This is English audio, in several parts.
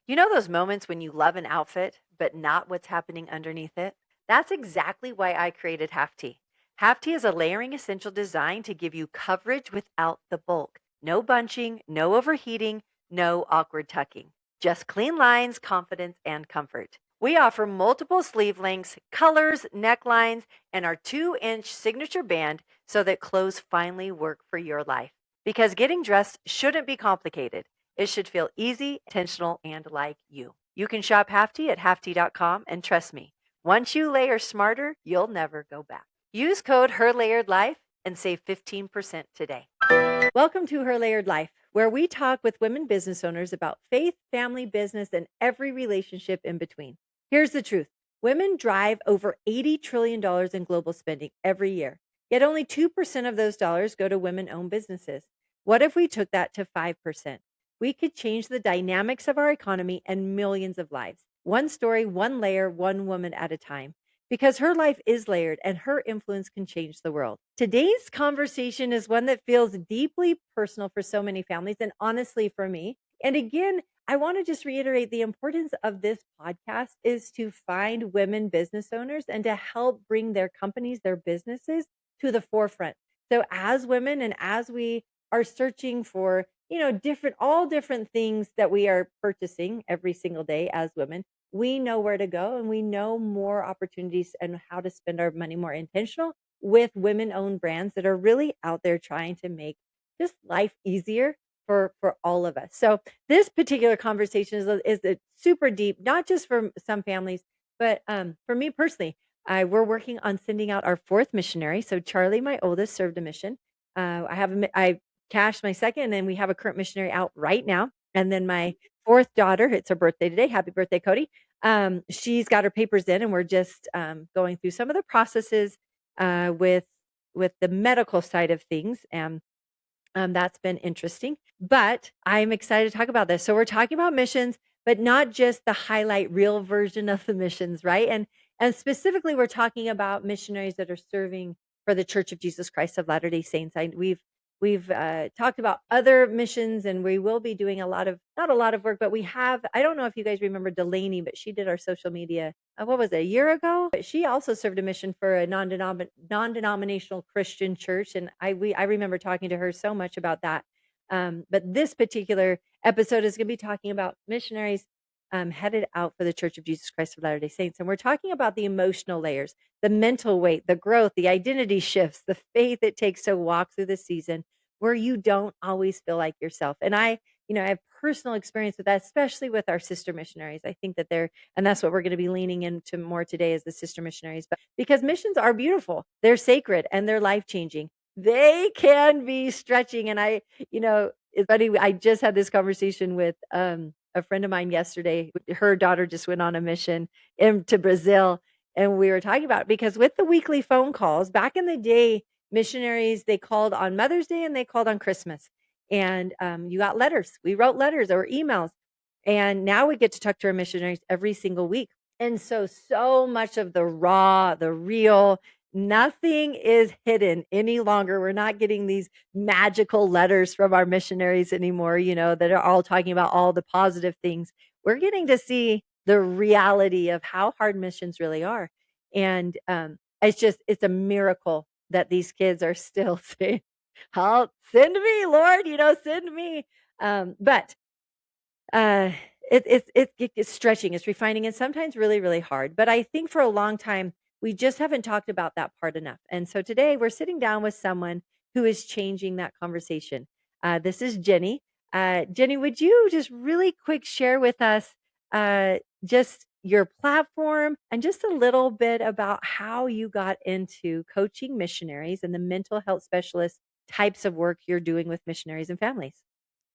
You know those moments when you love an outfit, but not what's happening underneath it? That's exactly why I created Half T. Half T is a layering essential designed to give you coverage without the bulk. No bunching, no overheating, no awkward tucking. Just clean lines, confidence, and comfort. We offer multiple sleeve lengths, colors, necklines, and our 2-inch signature band so that clothes finally work for your life. Because getting dressed shouldn't be complicated. It should feel easy, intentional, and like you. You can shop Half at halftee.com, and trust me, once you layer smarter, you'll never go back. Use code HerLayeredLife and save 15% today. Welcome to Her Layered Life, where we talk with women business owners about faith, family, business, and every relationship in between. Here's the truth. Women drive over $80 trillion in global spending every year, yet only 2% of those dollars go to women-owned businesses. What if we took that to 5%? We could change the dynamics of our economy and millions of lives. One story, one layer, one woman at a time. Because her life is layered and her influence can change the world. Today's conversation is one that feels deeply personal for so many families and honestly for me. And again, I want to just reiterate the importance of this podcast is to find women business owners and to help bring their companies, their businesses to the forefront. So as women and as we are searching for, all different things that we are purchasing every single day as women, we know where to go and we know more opportunities and how to spend our money more intentional with women owned brands that are really out there trying to make just life easier for all of us. So this particular conversation is super deep, not just for some families, but for me personally. We're working on sending out our fourth missionary. So Charlie, my oldest, served a mission. I cashed my second, and we have a current missionary out right now. And then my fourth daughter, it's her birthday today. Happy birthday, Cody. She's got her papers in, and we're just going through some of the processes with the medical side of things. And that's been interesting, but I'm excited to talk about this. So we're talking about missions, but not just the highlight real version of the missions, right? And specifically, we're talking about missionaries that are serving for the Church of Jesus Christ of Latter-day Saints. We've talked about other missions, and we will be doing not a lot of work, but we have. I don't know if you guys remember Delaney, but she did our social media. What was it, a year ago? But she also served a mission for a non-denominational Christian church, and I remember talking to her so much about that. But this particular episode is going to be talking about missionaries headed out for the Church of Jesus Christ of Latter-day Saints, and we're talking about the emotional layers, the mental weight, the growth, the identity shifts, the faith it takes to walk through the season where you don't always feel like yourself. And I have personal experience with that, especially with our sister missionaries. I think that and that's what we're going to be leaning into more today is the sister missionaries, but because missions are beautiful, they're sacred, and they're life changing. They can be stretching. And it's funny. I just had this conversation with a friend of mine yesterday. Her daughter just went on a mission to Brazil, and we were talking about it because with the weekly phone calls back in the day, missionaries, they called on Mother's Day and they called on Christmas. And you got letters. We wrote letters or emails. And now we get to talk to our missionaries every single week. And so much of the raw, the real, nothing is hidden any longer. We're not getting these magical letters from our missionaries anymore, that are all talking about all the positive things. We're getting to see the reality of how hard missions really are. And it's a miracle that these kids are still saying, "Help, send me, Lord, send me." But uh, it's stretching, it's refining, and sometimes really, really hard. But I think for a long time, we just haven't talked about that part enough. And so today we're sitting down with someone who is changing that conversation. This is Jennie. Jennie, would you just really quick share with us just your platform and just a little bit about how you got into coaching missionaries and the mental health specialist types of work you're doing with missionaries and families?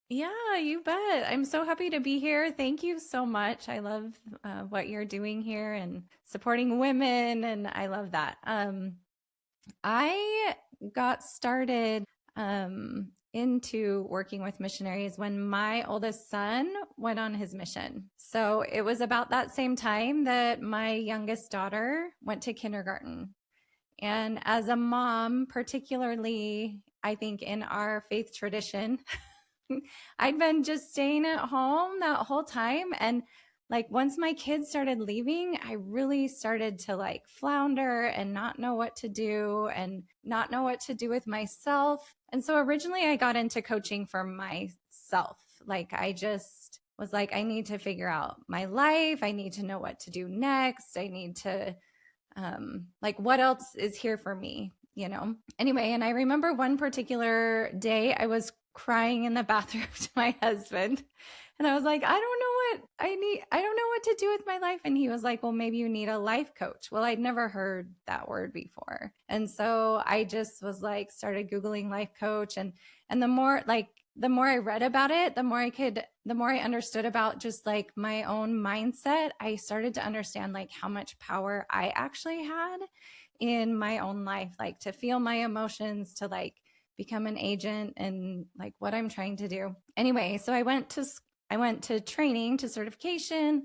Yeah, you bet. I'm so happy to be here. Thank you so much. I love what you're doing here and supporting women, and I love that. I got started into working with missionaries when my oldest son went on his mission. So it was about that same time that my youngest daughter went to kindergarten. And as a mom, particularly, I think in our faith tradition, I'd been just staying at home that whole time. And like once my kids started leaving, I really started to like flounder and not know what to do and not know what to do with myself. And so originally I got into coaching for myself. Like I just was like, I need to figure out my life. I need to know what to do next. I need to like what else is here for me, you know? Anyway, and I remember one particular day I was crying in the bathroom to my husband. And I was like, I don't know what I need. I don't know what to do with my life. And he was like, well, maybe you need a life coach. Well, I'd never heard that word before. And so I just was like, started Googling life coach. And the more I read about it, the more I understood about just like my own mindset, I started to understand like how much power I actually had in my own life, like to feel my emotions, to like become an agent and like what I'm trying to do. Anyway, so I went to training to certification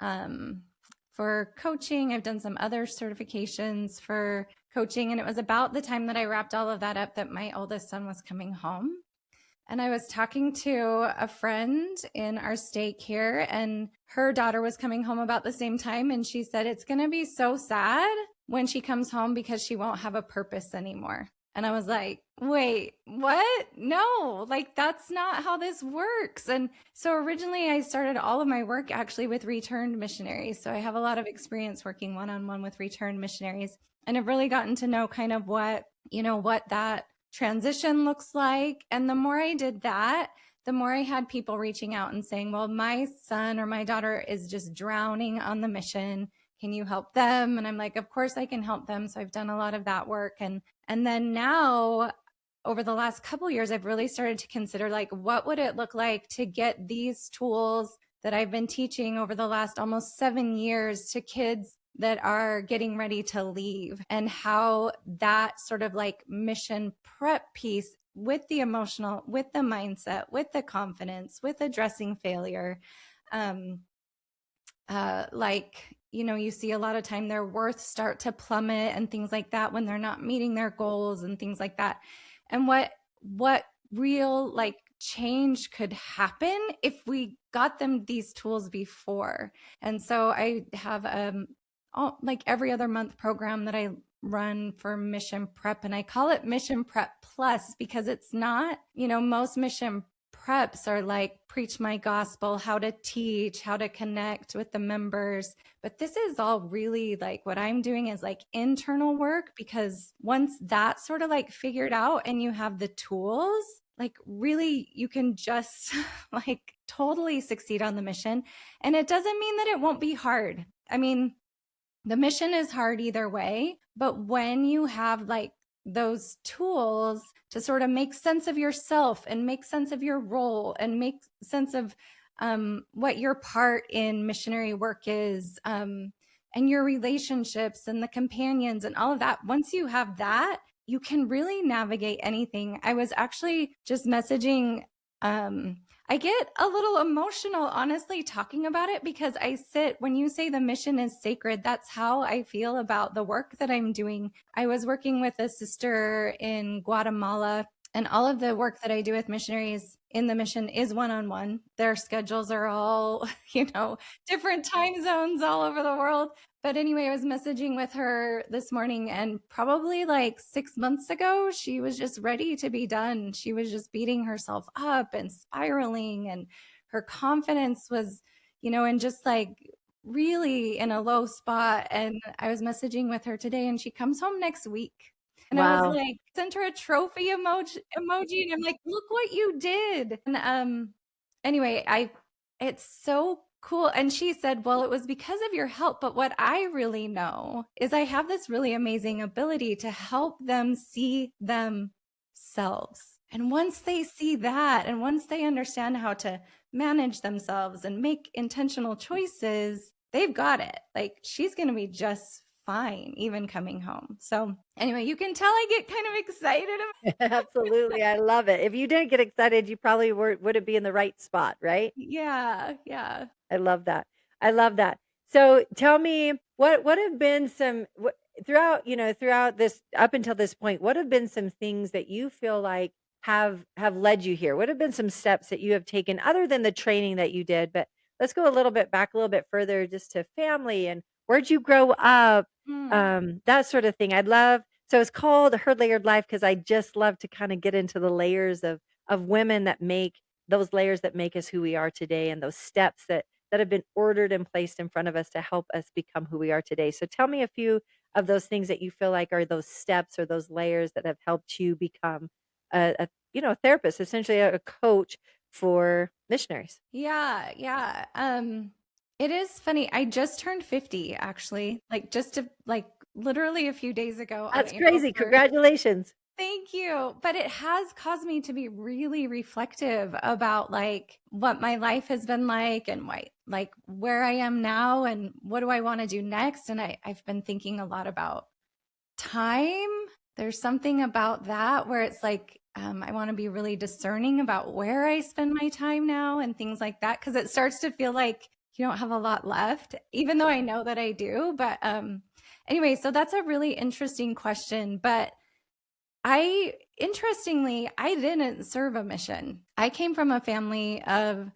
for coaching. I've done some other certifications for coaching, and it was about the time that I wrapped all of that up that my oldest son was coming home. And I was talking to a friend in our stake here, and her daughter was coming home about the same time. And she said, it's going to be so sad when she comes home because she won't have a purpose anymore. And I was like, wait, what? No, like that's not how this works. And so originally I started all of my work actually with returned missionaries. So I have a lot of experience working one-on-one with returned missionaries. And I've really gotten to know kind of what that transition looks like. And the more I did that, the more I had people reaching out and saying, well, my son or my daughter is just drowning on the mission. Can you help them? And I'm like, of course I can help them. So I've done a lot of that work. And then now over the last couple years, I've really started to consider like, what would it look like to get these tools that I've been teaching over the last almost 7 years to kids that are getting ready to leave, and how that sort of like mission prep piece with the emotional, with the mindset, with the confidence, with addressing failure, like, you know, you see a lot of time their worth start to plummet and things like that when they're not meeting their goals and things like that. And what real like change could happen if we got them these tools before. And so I have like every other month program that I run for mission prep, and I call it mission prep plus because it's not, you know, most mission preps are like preach my gospel, how to teach, how to connect with the members. But this is all really like what I'm doing is like internal work, because once that's sort of like figured out and you have the tools, like really you can just like totally succeed on the mission. And it doesn't mean that it won't be hard. I mean, the mission is hard either way, but when you have like those tools to sort of make sense of yourself and make sense of your role and make sense of what your part in missionary work is, and your relationships and the companions and all of that, once you have that, you can really navigate anything. I was actually just messaging I get a little emotional, honestly, talking about it, because when you say the mission is sacred, that's how I feel about the work that I'm doing. I was working with a sister in Guatemala, and all of the work that I do with missionaries in the mission is one-on-one. Their schedules are all, you know, different time zones all over the world. But anyway, I was messaging with her this morning, and probably like 6 months ago, she was just ready to be done. She was just beating herself up and spiraling, and her confidence was, you know, and just like really in a low spot. And I was messaging with her today, and she comes home next week. And I was Wow. like, sent her a trophy emoji, and I'm like, look what you did. And anyway, it's so cool. And she said, well, it was because of your help. But what I really know is I have this really amazing ability to help them see themselves. And once they see that, and once they understand how to manage themselves and make intentional choices, they've got it. Like she's going to be just fine, even coming home. So anyway, you can tell I get kind of excited. Absolutely. I love it. If you didn't get excited, you probably wouldn't be in the right spot, right? Yeah, yeah. I love that. I love that. So tell me, what have been throughout, throughout this up until this point, what have been some things that you feel like have led you here? What have been some steps that you have taken other than the training that you did? But let's go a little bit back, a little bit further, just to family and where'd you grow up, Mm. that sort of thing. I'd love. So it's called Her Layered Life because I just love to kind of get into the layers of women that make those layers that make us who we are today, and those steps that have been ordered and placed in front of us to help us become who we are today. So tell me a few of those things that you feel like are those steps or those layers that have helped you become a therapist, essentially a coach for missionaries. Yeah, yeah. It is funny. I just turned 50 actually, like literally a few days ago on That's April crazy. 1st. Congratulations. Thank you. But it has caused me to be really reflective about like what my life has been like and why, like where I am now and what do I want to do next. And I've been thinking a lot about time. There's something about that where it's like, I want to be really discerning about where I spend my time now and things like that. Cause it starts to feel like you don't have a lot left, even though I know that I do. But anyway, so that's a really interesting question. But interestingly, I didn't serve a mission. I came from a family of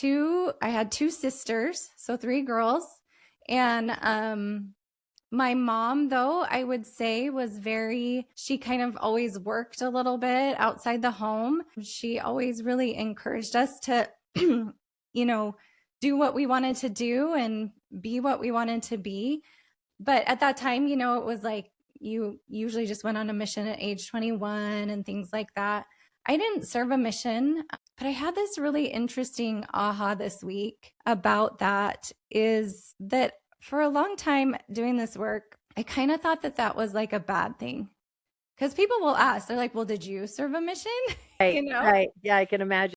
I had two sisters, so three girls. And my mom, though, I would say she kind of always worked a little bit outside the home. She always really encouraged us to, do what we wanted to do and be what we wanted to be. But at that time, it was like you usually just went on a mission at age 21 and things like that. I didn't serve a mission, but I had this really interesting aha this week about that is that for a long time doing this work, I kind of thought that that was like a bad thing because people will ask, they're like, well, did you serve a mission? Right, right. Yeah, I can imagine.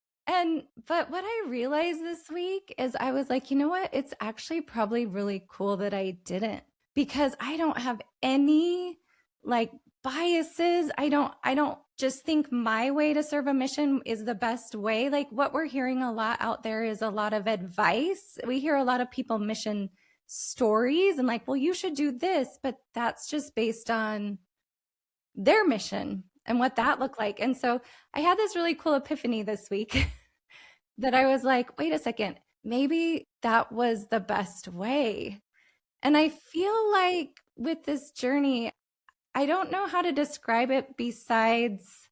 But what I realized this week is I was like, you know what? It's actually probably really cool that I didn't because I don't have any like biases. I don't just think my way to serve a mission is the best way. Like what we're hearing a lot out there is a lot of advice. We hear a lot of people mission stories and like, well, you should do this, but that's just based on their mission and what that looked like. And so I had this really cool epiphany this week that I was like, wait a second, maybe that was the best way. And I feel like with this journey, I don't know how to describe it besides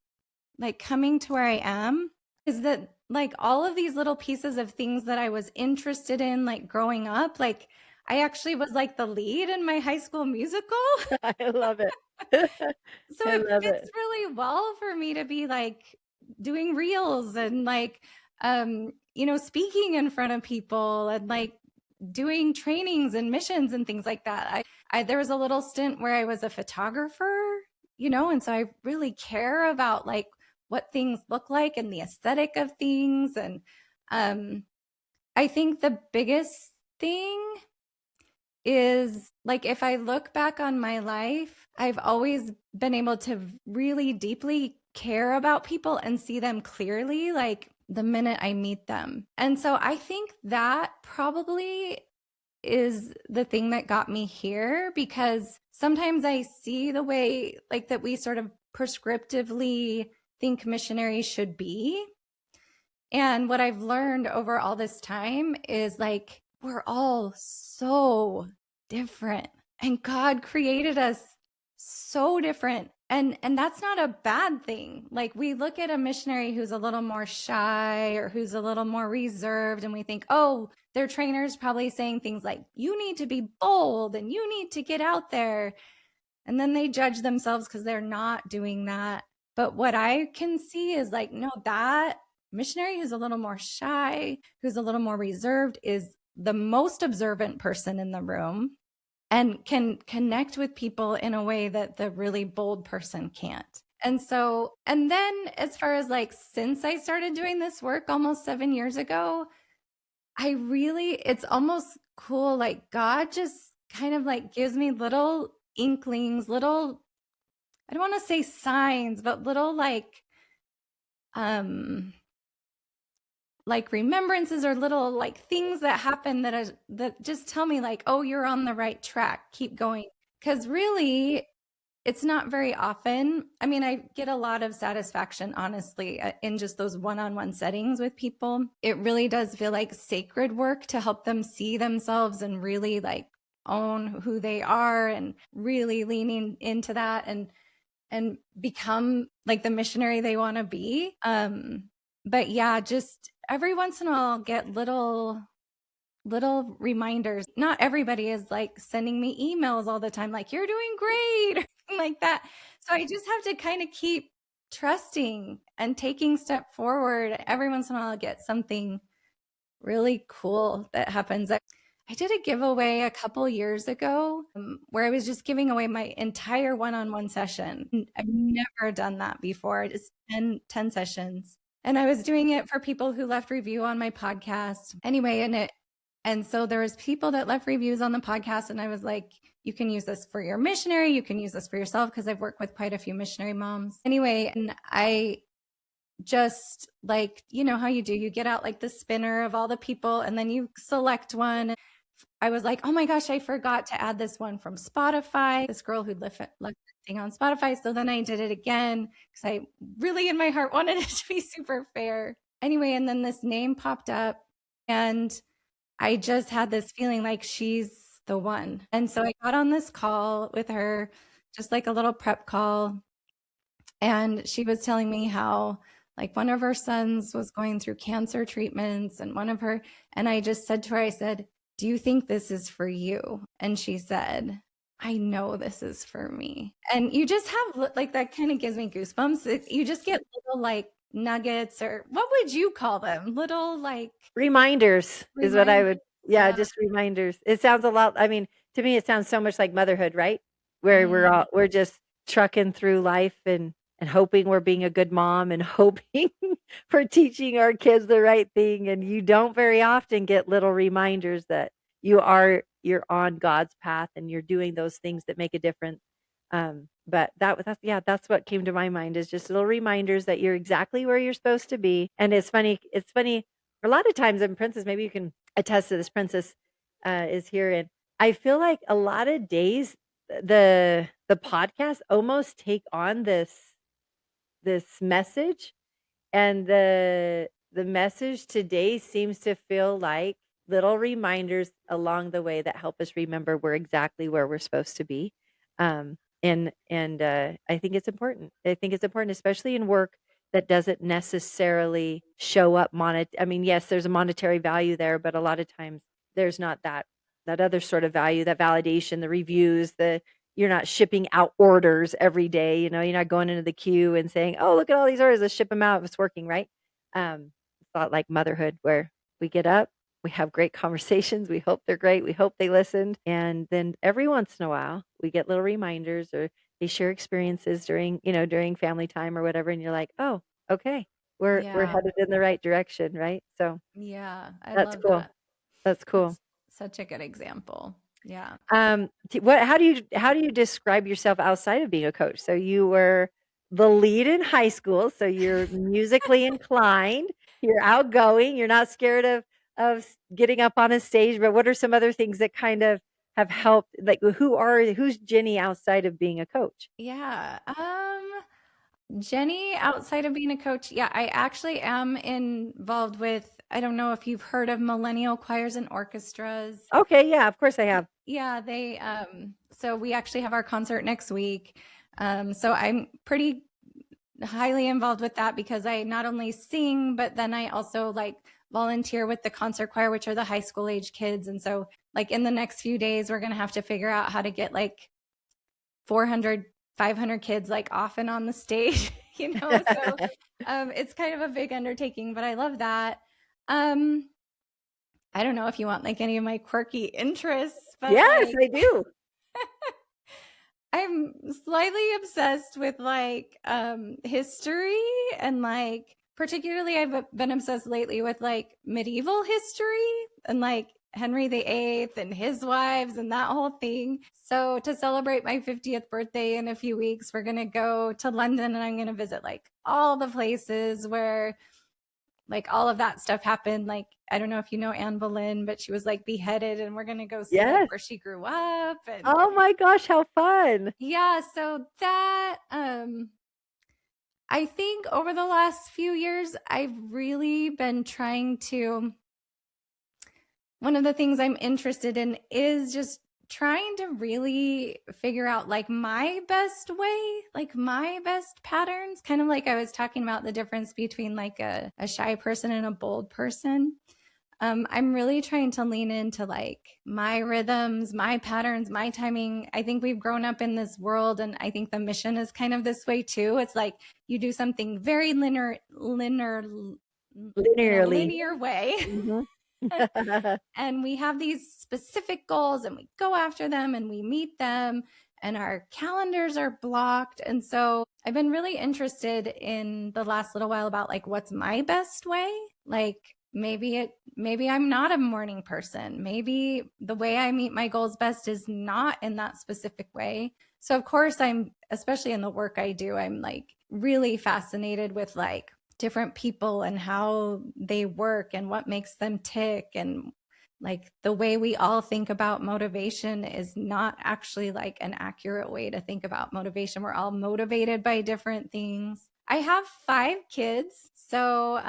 like coming to where I am is that like all of these little pieces of things that I was interested in, like growing up, like I actually was like the lead in my high school musical. I love it. So I it love fits it. really well for me to be like doing reels and like speaking in front of people and like doing trainings and missions and things like that. I there was a little stint where I was a photographer, and so I really care about like what things look like and the aesthetic of things. And I think the biggest thing is like if I look back on my life, I've always been able to really deeply care about people and see them clearly, like the minute I meet them. And so I think that probably is the thing that got me here because sometimes I see the way like that we sort of prescriptively think missionaries should be. And what I've learned over all this time is like, we're all so different. And God created us so different. And that's not a bad thing. Like we look at a missionary who's a little more shy or who's a little more reserved and we think, "Oh, their trainer's probably saying things like, you need to be bold and you need to get out there." And then they judge themselves because they're not doing that. But what I can see is like, no, that missionary who's a little more shy, who's a little more reserved, is the most observant person in the room and can connect with people in a way that the really bold person can't. And then as far as like, since I started doing this work almost 7 years ago, it's almost cool. Like God just kind of like gives me little inklings, I don't want to say signs, but little um, like remembrances or little like things that happen that just tell me like, oh, you're on the right track. Keep going. Because really, It's not very often. I mean, I get a lot of satisfaction, honestly, in just those one on one settings with people. It really does feel like sacred work to help them see themselves and really like own who they are and really leaning into that and become like the missionary they want to be. But yeah, just every once in a while I'll get little reminders. Not everybody is like sending me emails all the time, like, you're doing great, or like that. So I just have to kind of keep trusting and taking step forward. Every once in a while, I'll get something really cool that happens. I did a giveaway a couple years ago where I was just giving away my entire one on one session. I've never done that before, just 10 sessions. And I was doing it for people who left review on my podcast. Anyway, and so there was people that left reviews on the podcast, and I was like, you can use this for your missionary, you can use this for yourself, because I've worked with quite a few missionary moms. Anyway, and I just like, you know how you do, you get out like the spinner of all the people and then you select one. I was like, oh my gosh, I forgot to add this one from Spotify, this girl who left thing on Spotify. So then I did it again because I really in my heart wanted it to be super fair. Anyway, and then this name popped up and I just had this feeling like she's the one. And so I got on this call with her, just like a little prep call. And she was telling me how like one of her sons was going through cancer treatments and and I just said to her, I said, do you think this is for you? And she said, I know this is for me. And you just have like, that kind of gives me goosebumps. You just get little like nuggets, or what would you call them? Little like Reminders is what I would, yeah, Yeah. just reminders. It sounds a lot, I mean, to me, it sounds so much like motherhood, right? Where Mm. we're just trucking through life and hoping we're being a good mom and hoping we're teaching our kids the right thing, and you don't very often get little reminders that you're on God's path and you're doing those things that make a difference. But that's yeah, that's what came to my mind, is just little reminders that you're exactly where you're supposed to be. And it's funny, a lot of times, and Princess, maybe you can attest to this, Princess is here, and I feel like a lot of days the podcast almost take on this message, and the message today seems to feel like little reminders along the way that help us remember we're exactly where we're supposed to be. And I think it's important. I think it's important, especially in work that doesn't necessarily show up I mean, yes, there's a monetary value there, but a lot of times there's not that other sort of value, that validation, the reviews, the you're not shipping out orders every day. You're not going into the queue and saying, "Oh, look at all these orders. Let's ship them out if it's working," right? It's not like motherhood where we get up, we have great conversations. We hope they're great. We hope they listened. And then every once in a while, we get little reminders, or they share experiences during family time or whatever. And you're like, oh, okay, we're Yeah. headed in the right direction, right? So Yeah. I that's love cool. that. That's cool. That's such a good example. Yeah. How do you describe yourself outside of being a coach? So you were the lead in high school, so you're musically inclined, you're outgoing, you're not scared of getting up on a stage, but what are some other things that kind of have helped, like who's Jenny outside of being a coach? Yeah. Jenny, outside of being a coach, yeah, I actually am involved with, I don't know if you've heard of millennial choirs and orchestras. Okay, yeah, of course I have. Yeah, so we actually have our concert next week. So I'm pretty highly involved with that because I not only sing, but then I also like volunteer with the concert choir, which are the high school age kids. And so like in the next few days, we're going to have to figure out how to get like 400, 500 kids like off and on the stage, so it's kind of a big undertaking, but I love that. I don't know if you want like any of my quirky interests, but Yes, like I do. I'm slightly obsessed with like history, and like particularly I've been obsessed lately with like medieval history and like Henry VIII and his wives and that whole thing. So to celebrate my 50th birthday in a few weeks, we're going to go to London and I'm going to visit like all the places where like all of that stuff happened. Like, I don't know if you know Anne Boleyn, but she was like beheaded, and we're going to go see like Yes. where she grew up. And Oh my gosh, how fun. yeah, so that, I think over the last few years, I've really been trying to, one of the things I'm interested in is just trying to really figure out like my best way, like my best patterns, kind of like I was talking about the difference between like a shy person and a bold person. I'm really trying to lean into like my rhythms, my patterns, my timing. I think we've grown up in this world, and I think the mission is kind of this way too. It's like you do something very linear in a Linearly. linear way. Mhm. And we have these specific goals, and we go after them, and we meet them, and our calendars are blocked. And so I've been really interested in the last little while about like what's my best way. Like maybe I'm not a morning person. Maybe the way I meet my goals best is not in that specific way. So of course I'm, especially in the work I do, I'm like really fascinated with like different people and how they work and what makes them tick. And like the way we all think about motivation is not actually like an accurate way to think about motivation. We're all motivated by different things. I have 5 kids. So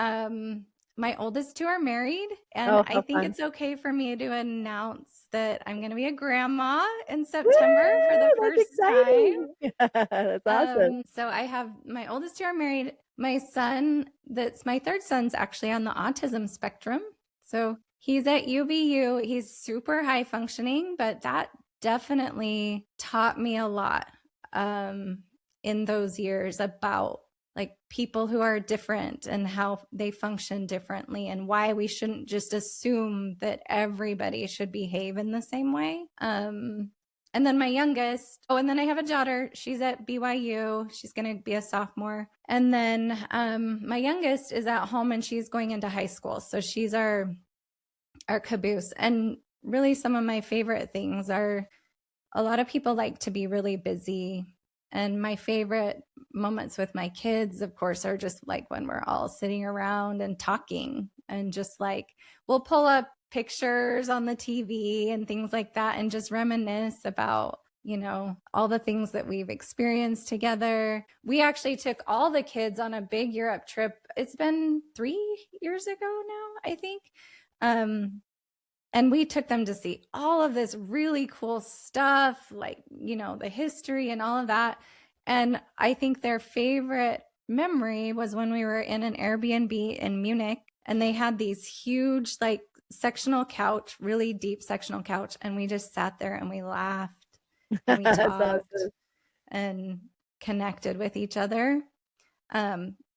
my oldest 2 are married, and Oh, I how think fun. it's okay for me to announce that I'm going to be a grandma in September for the Woo! That's first time. exciting. That's awesome. So I have my oldest 2 are married. My son, that's my third son's actually on the autism spectrum. So he's at UVU. He's super high functioning, but that definitely taught me a lot in those years about like people who are different and how they function differently, and why we shouldn't just assume that everybody should behave in the same way. And then my youngest, oh, and then I have a daughter. She's at BYU. She's going to be a sophomore. And then my youngest is at home, and she's going into high school. So she's our caboose. And really, some of my favorite things are, a lot of people like to be really busy. And my favorite moments with my kids, of course, are just like when we're all sitting around and talking, and just like we'll pull up pictures on the TV and things like that, and just reminisce about, you know, all the things that we've experienced together. We actually took all the kids on a big Europe trip. It's been 3 years ago now, I think. And we took them to see all of this really cool stuff, like, you know, the history and all of that. And I think their favorite memory was when we were in an Airbnb in Munich, and they had these huge, like, sectional couch, really deep sectional couch. And we just sat there and we laughed and we That's talked awesome. and connected with each other.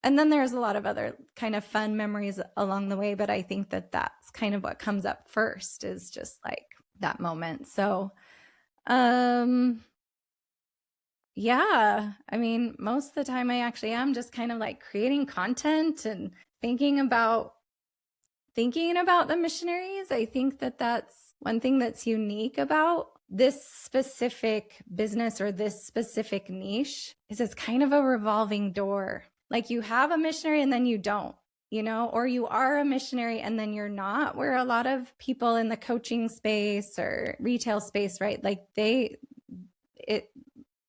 And then there's a lot of other kind of fun memories along the way, but I think that that's kind of what comes up first, is just like that moment. So, yeah, I mean, most of the time I actually am just kind of like creating content and thinking about the missionaries. I think that that's one thing that's unique about this specific business or this specific niche, is it's kind of a revolving door. Like you have a missionary and then you don't, you know, or you are a missionary and then you're not, where a lot of people in the coaching space or retail space, right? Like it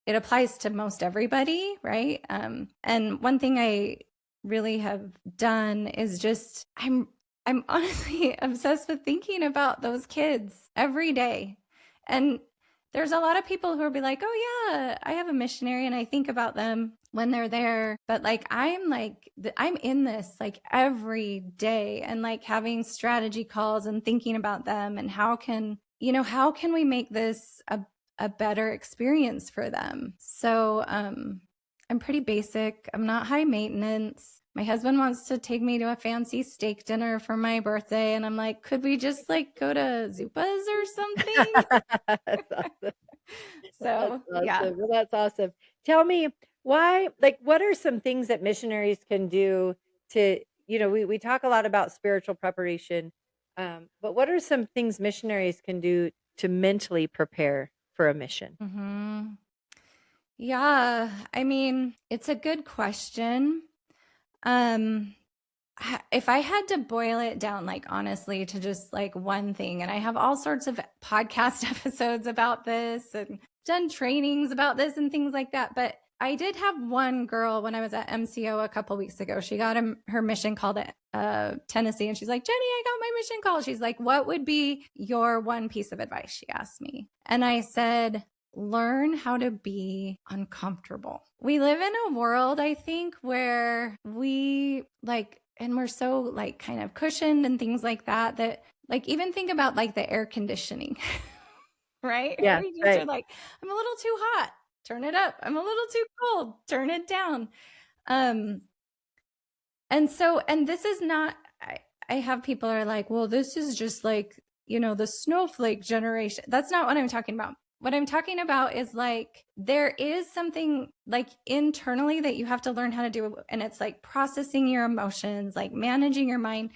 applies to most everybody, right? And one thing I really have done is just I'm honestly obsessed with thinking about those kids every day. And there's a lot of people who will be like, "Oh yeah, I have a missionary," and I think about them when they're there. But like I'm in this like every day, and like having strategy calls and thinking about them, and how can we make this a better experience for them. So I'm pretty basic. I'm not high maintenance. My husband wants to take me to a fancy steak dinner for my birthday, and I'm like, could we just like go to Zupa's or something? That's awesome. That's So yeah. awesome. Well, that's awesome. Tell me why, like, what are some things that missionaries can do to, we talk a lot about spiritual preparation, but what are some things missionaries can do to mentally prepare for a mission? Hmm. Yeah, I mean, it's a good question. Um if I had to boil it down, like honestly, to just like one thing, and I have all sorts of podcast episodes about this and done trainings about this and things like that. But I did have one girl when I was at MCO a couple weeks ago. She got her mission call to Tennessee, and she's like, Jennie, I got my mission call. She's like, what would be your one piece of advice? She asked me. And I said, learn how to be uncomfortable. We live in a world, I think, where we like, and we're so like kind of cushioned and things like that, that like even think about like the air conditioning, right? Yeah, We just are right. like, I'm a little too hot, turn it up. I'm a little too cold, turn it down. Um, and so, and this is not, I have people are like, well, this is just like, you know, the snowflake generation. That's not what I'm talking about. What I'm talking about is like, there is something like internally that you have to learn how to do. And it's like processing your emotions, like managing your mind.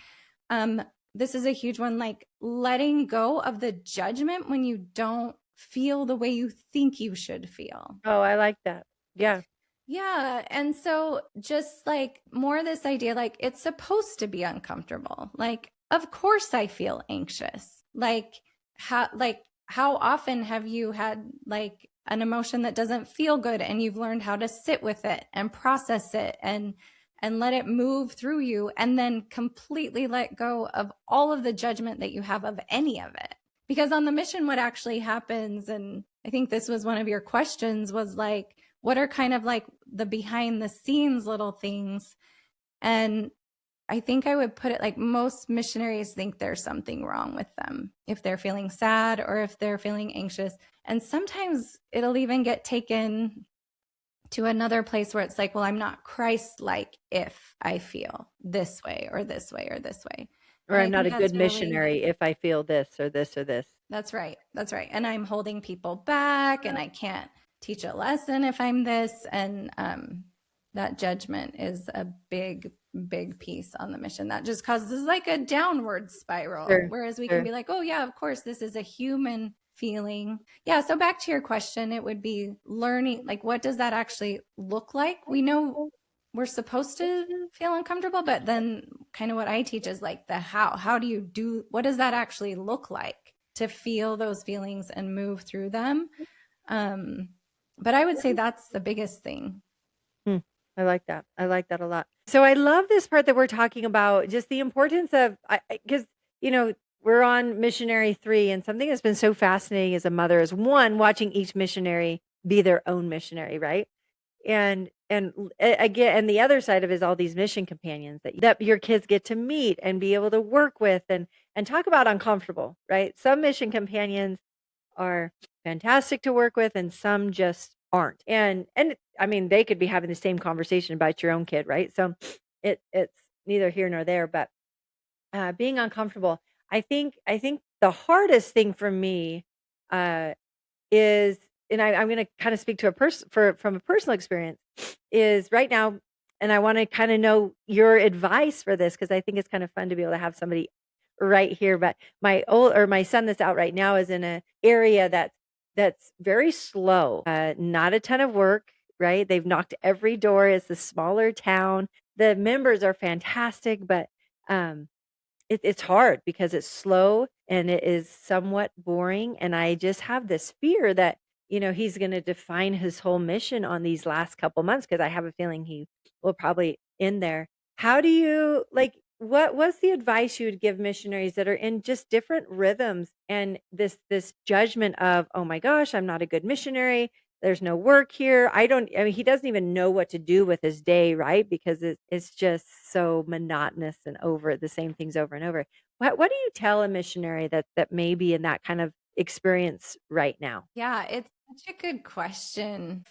This is a huge one, like letting go of the judgment when you don't feel the way you think you should feel. Oh, I like that. Yeah. Yeah. And so just like more this idea, like it's supposed to be uncomfortable. Like, of course I feel anxious. How often have you had like an emotion that doesn't feel good and you've learned how to sit with it and process it and let it move through you and then completely let go of all of the judgment that you have of any of it. Because on the mission, what actually happens, and I think this was one of your questions, was like, what are kind of like the behind the scenes little things? And I think I would put it like most missionaries think there's something wrong with them if they're feeling sad or if they're feeling anxious. And sometimes it'll even get taken to another place where it's like, well, I'm not Christ like if I feel this way or this way or this way. Or And I I'm not think a good that's really, missionary if I feel this or this or this. that's right. That's right. And I'm holding people back and I can't teach a lesson if I'm this. And that judgment is a big, big piece on the mission that just causes like a downward spiral. Sure, Whereas we can sure. be like, oh, yeah, of course, this is a human feeling. Yeah. So back to your question, it would be learning, like, what does that actually look like? We know we're supposed to feel uncomfortable, but then kind of what I teach is like the how do you do, what does that actually look like to feel those feelings and move through them? um but I would say that's the biggest thing. Hmm. I like that. I like that a lot. So I love this part that we're talking about, just the importance of, because, you know, we're on missionary 3, and something that's been so fascinating as a mother is one, watching each missionary be their own missionary, right? Again, and the other side of it is all these mission companions that your kids get to meet and be able to work with and talk about uncomfortable, right? Some mission companions are fantastic to work with and some just aren't. And I mean, they could be having the same conversation about your own kid, right? So it's neither here nor there, but being uncomfortable. I think the hardest thing for me uh is, and I'm going to kind of speak to a person from a personal experience, is right now, and I want to kind of know your advice for this because I think it's kind of fun to be able to have somebody right here. But my son that's out right now is in a area that's very slow, not a ton of work. Right, they've knocked every door. It's a smaller town. The members are fantastic, but um, it's hard because it's slow and it is somewhat boring, and I just have this fear that, he's gonna define his whole mission on these last couple months because I have a feeling he will probably end there. How do you what's the advice you would give missionaries that are in just different rhythms and this judgment of, "Oh my gosh, I'm not a good missionary. There's no work here." I mean, he doesn't even know what to do with his day, right? Because it's just so monotonous and over the same things over and over. What do you tell a missionary that may be in that kind of experience right now? Yeah, it's such a good question.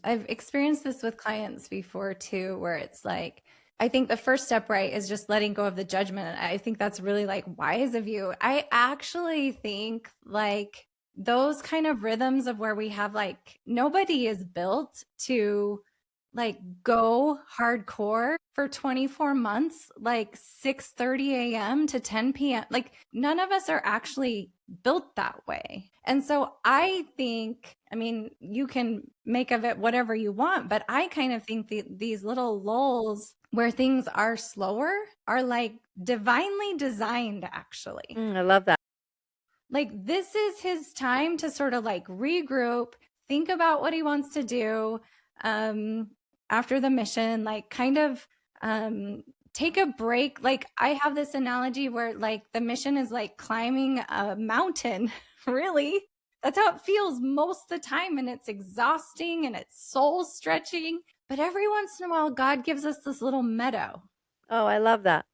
I've experienced this with clients before too, where it's like, I think the first step, right, is just letting go of the judgment. And I think that's really like wise of you. I actually think like those kind of rhythms of where we have like nobody is built to like go hardcore for 24 months, like 6:30 a.m. to 10 p.m. Like none of us are actually built that way. And so I think, I mean, you can make of it whatever you want, but I kind of think these little lulls where things are slower are like divinely designed, actually. I love that. Like, this is his time to sort of like regroup, think about what he wants to do um, after the mission, like kind of take a break. Like, I have this analogy where like the mission is like climbing a mountain, really. That's how it feels most of the time. And it's exhausting and it's soul stretching. But every once in a while, God gives us this little meadow Oh, I love that.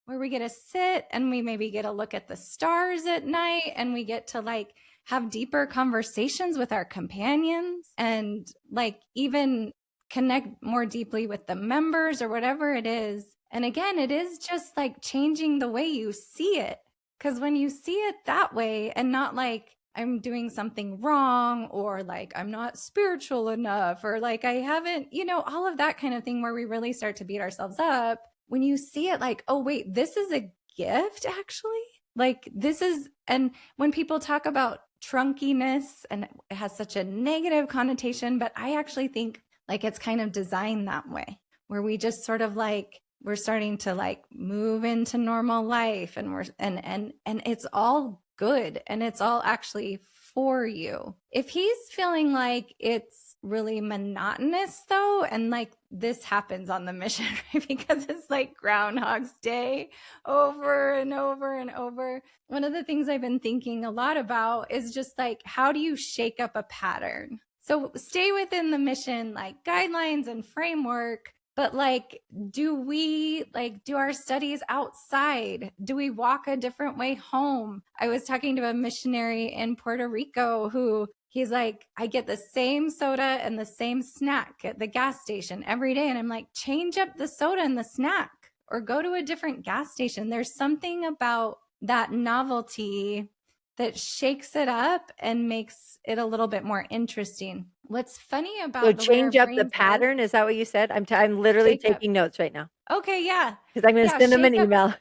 where we get to sit and we maybe get to look at the stars at night and we get to like have deeper conversations with our companions and like even connect more deeply with the members or whatever it is. And again, it is just like changing the way you see it. Because when you see it that way and not like I'm doing something wrong or like I'm not spiritual enough or like I haven't, all of that kind of thing where we really start to beat ourselves up. When you see it like, oh, wait, this is a gift actually. Like this is, and when people talk about trunkiness and it has such a negative connotation, but I actually think like it's kind of designed that way where we just sort of like, we're starting to like move into normal life and and it's all good and it's all actually for you. If he's feeling like it's really monotonous though, and like this happens on the mission, right? Because it's like Groundhog's Day over and over and over. One of the things I've been thinking a lot about is just like, how do you shake up a pattern? So stay within the mission, like guidelines and framework, but like, do our studies outside? Do we walk a different way home? I was talking to a missionary in Puerto Rico who he's like, I get the same soda and the same snack at the gas station every day. And I'm like, change up the soda and the snack or go to a different gas station. There's something about that novelty that shakes it up and makes it a little bit more interesting. What's funny So about the way our change up the brains work, pattern. Is that what you said? I'm literally shake up. taking notes right now Okay, yeah. because I'm going to Yeah, send them an shake up. email.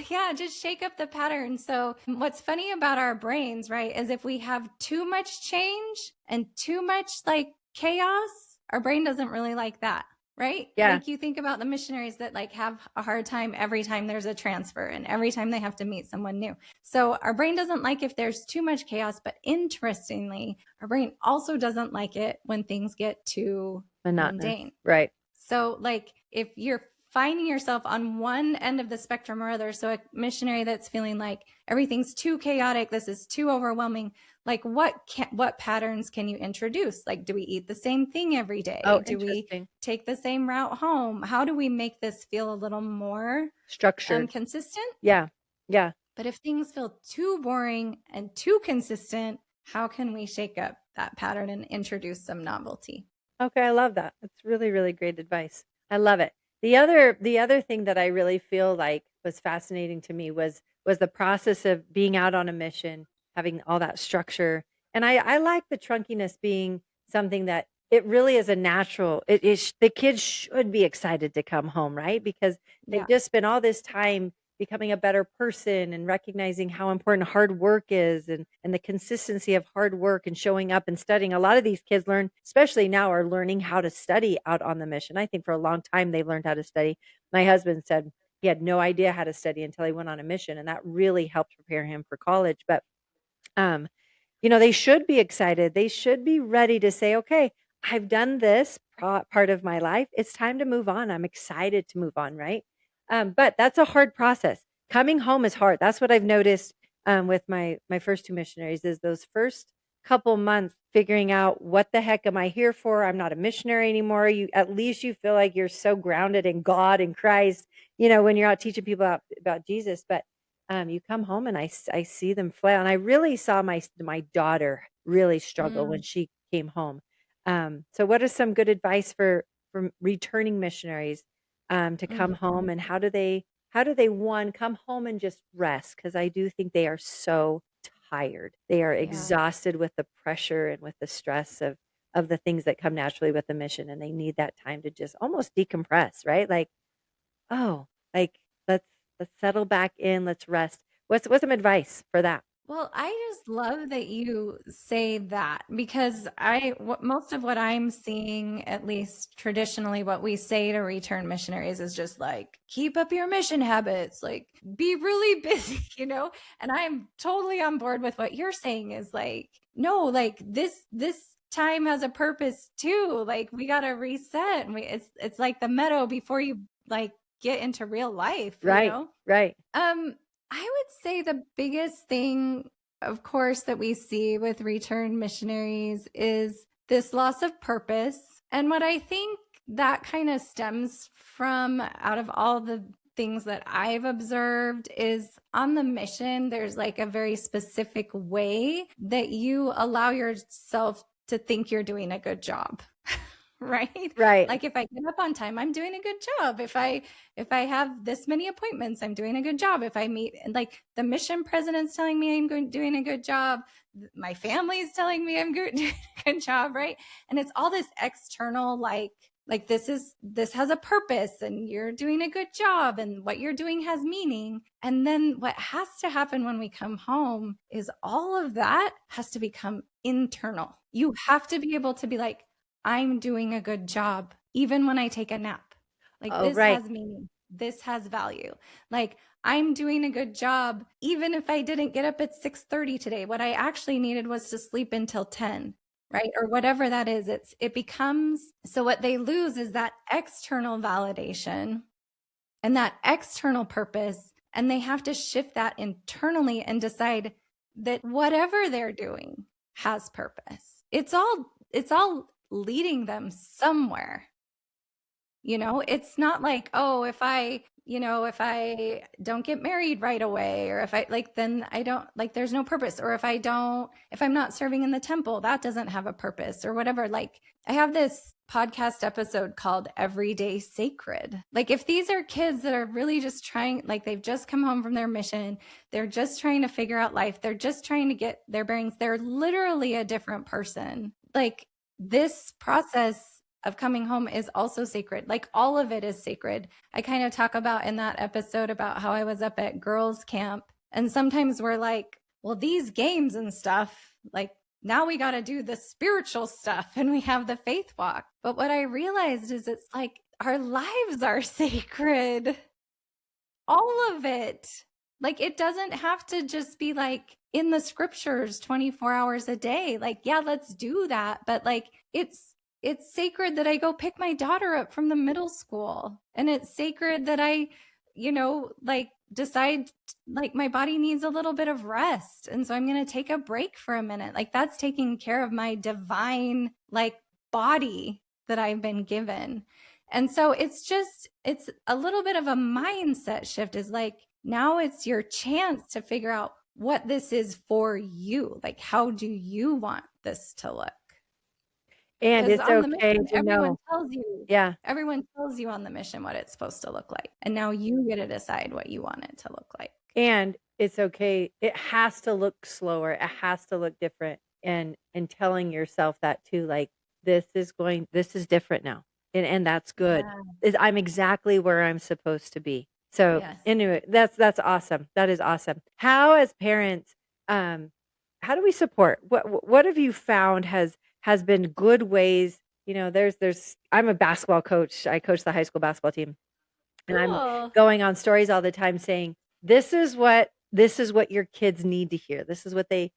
Yeah, just shake up the pattern. So, what's funny about our brains, right, is if we have too much change and too much like chaos, our brain doesn't really like that, right? Yeah. Like you think about the missionaries that like have a hard time every time there's a transfer and every time they have to meet someone new. So, our brain doesn't like if there's too much chaos, but interestingly, our brain also doesn't like it when things get too Monotonous. mundane. Right. So, like, if you're finding yourself on one end of the spectrum or other, so a missionary that's feeling like everything's too chaotic, this is too overwhelming, like what patterns can you introduce? Like, do we eat the same thing every day? Oh, Do we interesting. take the same route home? How do we make this feel a little more Structured. consistent? Yeah. Yeah. But if things feel too boring and too consistent, how can we shake up that pattern and introduce some novelty? Okay, I love that. That's really, really great advice. I love it. The other thing that I really feel like was fascinating to me was the process of being out on a mission, having all that structure. And I like the trunkiness being something that it really is a natural. It is the kids should be excited to come home, right? Because they Yeah. just spent all this time becoming a better person and recognizing how important hard work is and the consistency of hard work and showing up and studying. A lot of these kids learn, especially now, are learning how to study out on the mission. I think for a long time they learned how to study. My husband said he had no idea how to study until he went on a mission, and that really helped prepare him for college. But um, they should be excited. They should be ready to say, okay, I've done this part of my life. It's time to move on. I'm excited to move on, right? But that's a hard process. Coming home is hard. That's what I've noticed with my first two missionaries is those first couple months figuring out what the heck am I here for? I'm not a missionary anymore. You at least you feel like you're so grounded in God and Christ, when you're out teaching people about Jesus. But you come home and I see them flail, and I really saw my daughter really struggle when Mm, she came home. So what is some good advice for returning missionaries to come mm, home, and how do they one come home and just rest? Because I do think they are so tired. They are yeah. exhausted with the pressure and with the stress of the things that come naturally with the mission, and they need that time to just almost decompress, right? Like, oh, like let's let's settle back in, let's rest. What's some advice for that? Well, I just love that you say that because most of what I'm seeing, at least traditionally, what we say to return missionaries is just like, keep up your mission habits, like be really busy, And I'm totally on board with what you're saying is like, no, like this time has a purpose too. Like we got to reset. And it's like the meadow before you like get into real life, Right, right. I would say the biggest thing, of course, that we see with return missionaries is this loss of purpose. And what I think that kind of stems from out of all the things that I've observed is on the mission, there's like a very specific way that you allow yourself to think you're doing a good job. Right? Right. Like if I get up on time, I'm doing a good job. If I have this many appointments, I'm doing a good job. If I meet like the mission president's telling me doing a good job, my family is telling me I'm doing a good job, right? And it's all this external like this has a purpose and you're doing a good job and what you're doing has meaning. And then what has to happen when we come home is all of that has to become internal. You have to be able to be like, I'm doing a good job, even when I take a nap. Like Oh, this right. has meaning. This has value. Like I'm doing a good job, even if I didn't get up at 6:30 today. What I actually needed was to sleep until 10, right? Or whatever that is. It becomes so what they lose is that external validation and that external purpose. And they have to shift that internally and decide that whatever they're doing has purpose. It's all leading them somewhere. It's not like, oh, if I don't get married right away, or if I like, then I don't like, there's no purpose. Or if I'm not serving in the temple, that doesn't have a purpose or whatever. Like, I have this podcast episode called Everyday Sacred. Like, if these are kids that are really just trying, like, they've just come home from their mission, they're just trying to figure out life, they're just trying to get their bearings, they're literally a different person. Like, this process of coming home is also sacred. Like all of it is sacred. I kind of talk about in that episode about how I was up at girls' camp. And sometimes we're like, well, these games and stuff, like now we got to do the spiritual stuff and we have the faith walk. But what I realized is it's like our lives are sacred. All of it. Like it doesn't have to just be like in the scriptures 24 hours a day. Like, yeah, let's do that. But like it's sacred that I go pick my daughter up from the middle school. And it's sacred that I, like decide like my body needs a little bit of rest. And so I'm going to take a break for a minute. Like that's taking care of my divine like body that I've been given. And so it's a little bit of a mindset shift is like now it's your chance to figure out what this is for you. Like, how do you want this to look? And Because it's on the okay mission, to know. Yeah. everyone tells you on the mission what it's supposed to look like. And now you get to decide what you want it to look like. And it's okay. It has to look slower. It has to look different. And telling yourself that too, like this is different now. And that's good. Yeah. I'm exactly where I'm supposed to be. So Yes. anyway, that's awesome. That is awesome. How as parents, how do we support? What have you found has been good ways? There's I'm a basketball coach. I coach the high school basketball team. And I'm Cool. going on stories all the time saying, this is what your kids need to hear. This is what they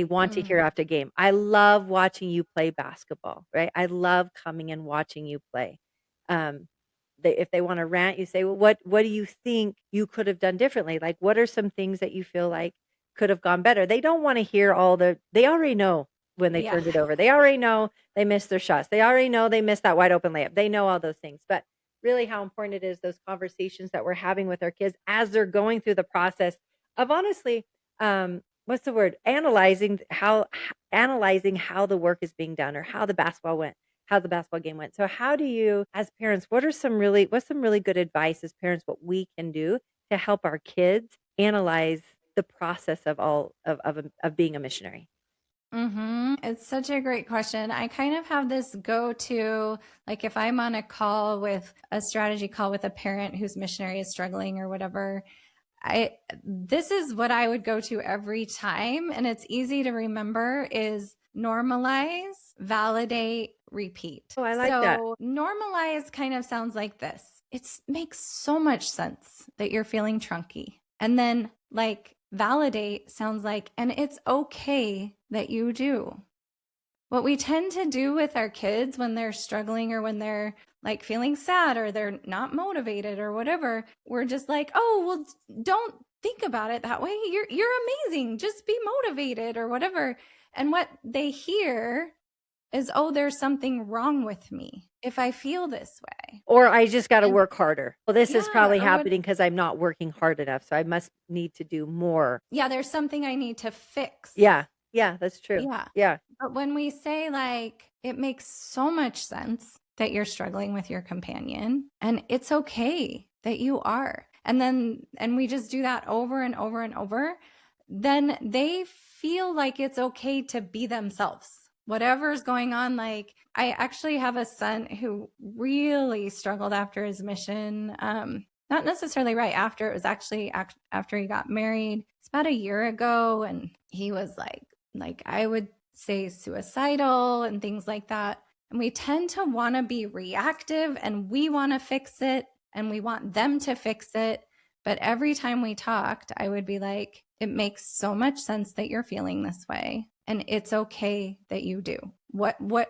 want to hear Mm. after game. I love watching you play basketball, right? I love coming and watching you play. Um, if they want to rant, you say, well, what do you think you could have done differently? Like, what are some things that you feel like could have gone better? They don't want to hear they already know when they Yeah. turned it over. They already know they missed their shots. They already know they missed that wide open layup. They know all those things. But really how important it is those conversations that we're having with our kids as they're going through the process of honestly, what's the word? Analyzing how the work is being done or how the basketball went, how the basketball game went. So how do you, as parents, what's some really good advice as parents, what we can do to help our kids analyze the process of of being a missionary? It's such a great question. I kind of have this go to, like, if I'm on a strategy call with a parent whose missionary is struggling or whatever, this is what I would go to every time, and it's easy to remember, is normalize, validate, repeat. Oh, I like that. So normalize kind of sounds like this. It makes so much sense that you're feeling trunky. And then like validate sounds like, and it's okay that you do. What we tend to do with our kids when they're struggling or when they're like feeling sad or they're not motivated or whatever, we're just like, oh, well, don't think about it that way. You're amazing. Just be motivated or whatever. And what they hear is, oh, there's something wrong with me if I feel this way. Or I just got to work harder. Well, this is Yeah, probably or happening because I'm not working hard enough. So I must need to do more. yeah, there's something I need to fix. Yeah. Yeah, that's true. Yeah. Yeah. But when we say like, it makes so much sense that you're struggling with your companion and it's okay that you are. And we just do that over and over and over, then they feel like it's okay to be themselves. Whatever's going on, like I actually have a son who really struggled after his mission. Not necessarily right after, it was actually after he got married. It's about a year ago, and he was like I would say suicidal and things like that. And we tend to want to be reactive and we want to fix it and we want them to fix it. But every time we talked, I would be like, it makes so much sense that you're feeling this way. And it's okay that you do.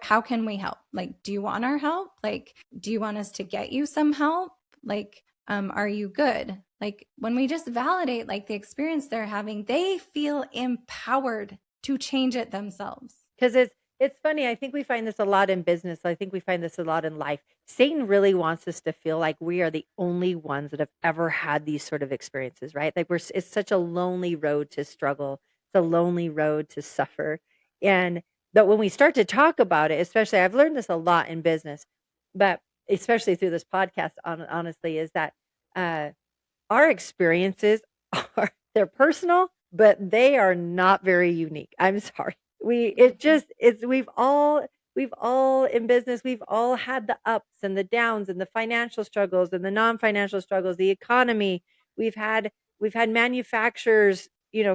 How can we help? Like, do you want our help? Like, do you want us to get you some help? Like, are you good? Like when we just validate like the experience they're having, they feel empowered to change it themselves. Because it's funny. I think we find this a lot in business. I think we find this a lot in life. Satan really wants us to feel like we are the only ones that have ever had these sort of experiences, right? Like it's such a lonely road to struggle. It's a lonely road to suffer. And but when we start to talk about it, especially I've learned this a lot in business, but especially through this podcast, honestly, is that our experiences they're personal, but they are not very unique. I'm sorry. We've all in business, we've all had the ups and the downs and the financial struggles and the non-financial struggles, the economy. We've had manufacturers,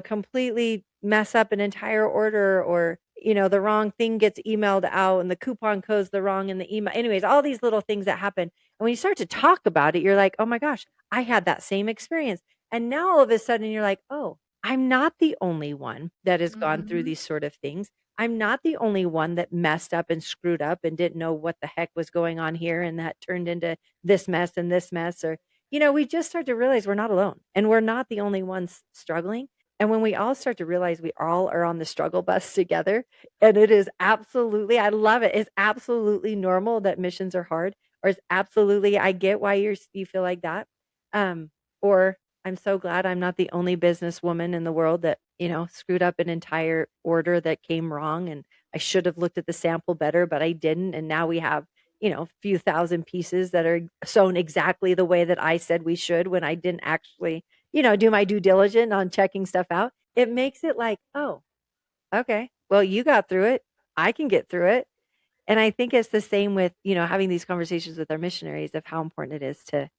completely mess up an entire order, or the wrong thing gets emailed out and the coupon code's the wrong in the email. Anyways, all these little things that happen. And when you start to talk about it, you're like, oh my gosh, I had that same experience. And now all of a sudden you're like, oh, I'm not the only one that has gone through these sort of things. I'm not the only one that messed up and screwed up and didn't know what the heck was going on here. And that turned into this mess and this mess. Or, we just start to realize we're not alone and we're not the only ones struggling. And when we all start to realize we all are on the struggle bus together, and it is absolutely, I love it. It's absolutely normal that missions are hard, or it's absolutely, I get why you feel like that. Or I'm so glad I'm not the only businesswoman in the world that, screwed up an entire order that came wrong. And I should have looked at the sample better, but I didn't. And now we have, a few thousand pieces that are sewn exactly the way that I said we should when I didn't actually, do my due diligence on checking stuff out. It makes it like, oh, okay, well, you got through it. I can get through it. And I think it's the same with, having these conversations with our missionaries of how important it is to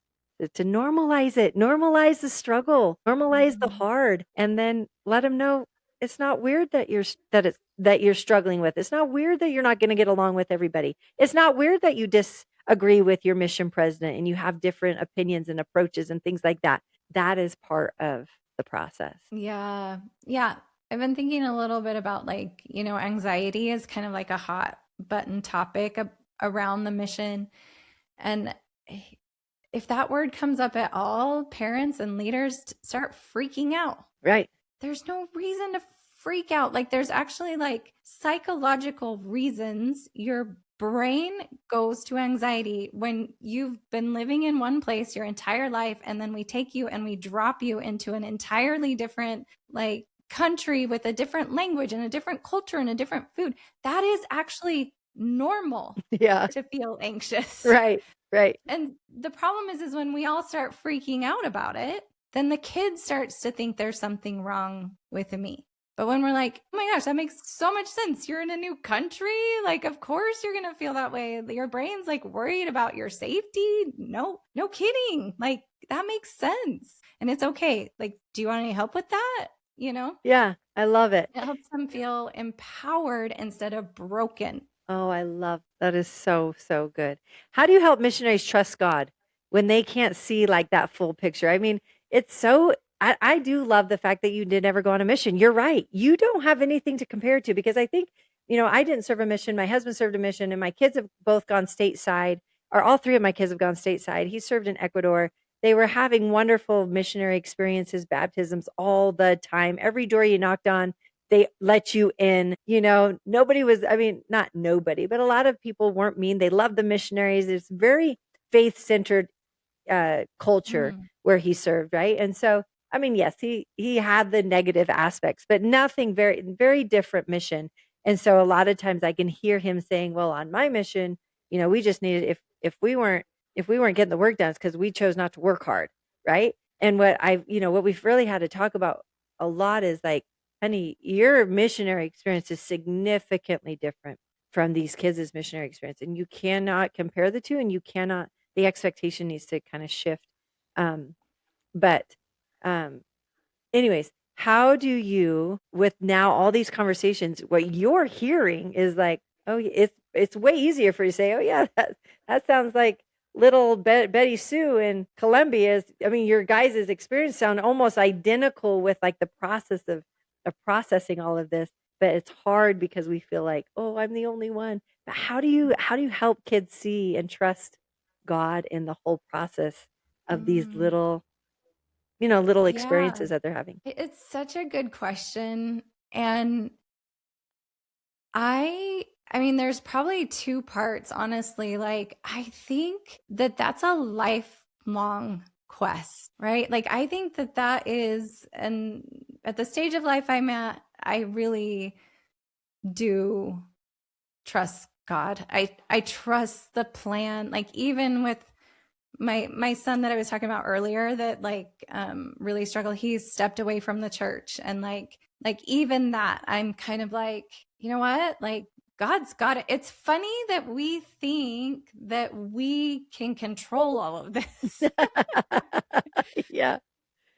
normalize it, normalize the struggle, normalize the hard, and then let them know it's not weird that you're struggling with. It's not weird that you're not going to get along with everybody. It's not weird that you disagree with your mission president and you have different opinions and approaches and things like that. That is part of the process. Yeah. Yeah. I've been thinking a little bit about like, anxiety is kind of like a hot button topic around the mission. And if that word comes up at all, parents and leaders start freaking out. Right. There's no reason to freak out. Like there's actually like psychological reasons your brain goes to anxiety when you've been living in one place your entire life, and then we take you and we drop you into an entirely different like country with a different language and a different culture and a different food. That is actually normal. Yeah. To feel anxious. Right. Right. And the problem is when we all start freaking out about it, then the kid starts to think there's something wrong with me. But when we're like, oh my gosh, that makes so much sense. You're in a new country. Like, of course you're going to feel that way. Your brain's like worried about your safety. No, no kidding. Like, that makes sense. And it's okay. Like, do you want any help with that? You know, Yeah, I love it. it helps them feel empowered instead of broken. Oh, I love that is so, so good. How do you help missionaries trust God when they can't see like that full picture? I mean, it's so I do love the fact that you did never go on a mission. You're right. You don't have anything to compare it to because I think, I didn't serve a mission. My husband served a mission and my kids have both gone stateside, or all three of my kids have gone stateside. He served in Ecuador. They were having wonderful missionary experiences, baptisms all the time. Every door you knocked on, they let you in. Nobody was, I mean, not nobody, but a lot of people weren't mean. They loved the missionaries. It's very faith centered culture Mm. where he served, right? And so, I mean, yes, he had the negative aspects, but nothing very very different mission. And so a lot of times I can hear him saying, "Well, on my mission, we just needed if we weren't getting the work done, it's because we chose not to work hard, right?" And what we've really had to talk about a lot is like, honey, your missionary experience is significantly different from these kids' missionary experience, and you cannot compare the two, and you cannot the expectation needs to kind of shift. But um, anyways, how do you, with now all these conversations, what you're hearing is like, oh, it's way easier for you to say, oh yeah, that sounds like little Betty Sue in Colombia. I mean, your guys' experience sound almost identical with like the process of processing all of this, but it's hard because we feel like, oh, I'm the only one. But how do you help kids see and trust God in the whole process of these Mm. little Yeah, experiences that they're having? it's such a good question. And I mean, there's probably two parts, honestly. Like, I think that that's a lifelong quest, right? Like, I think that that is, and at the stage of life I'm at, I really do trust God. I trust the plan. Like, even with my son that I was talking about earlier that really struggled, he stepped away from the church, and like even that I'm kind of like, you know what, like God's got it. It's funny that we think that we can control all of this. Yeah.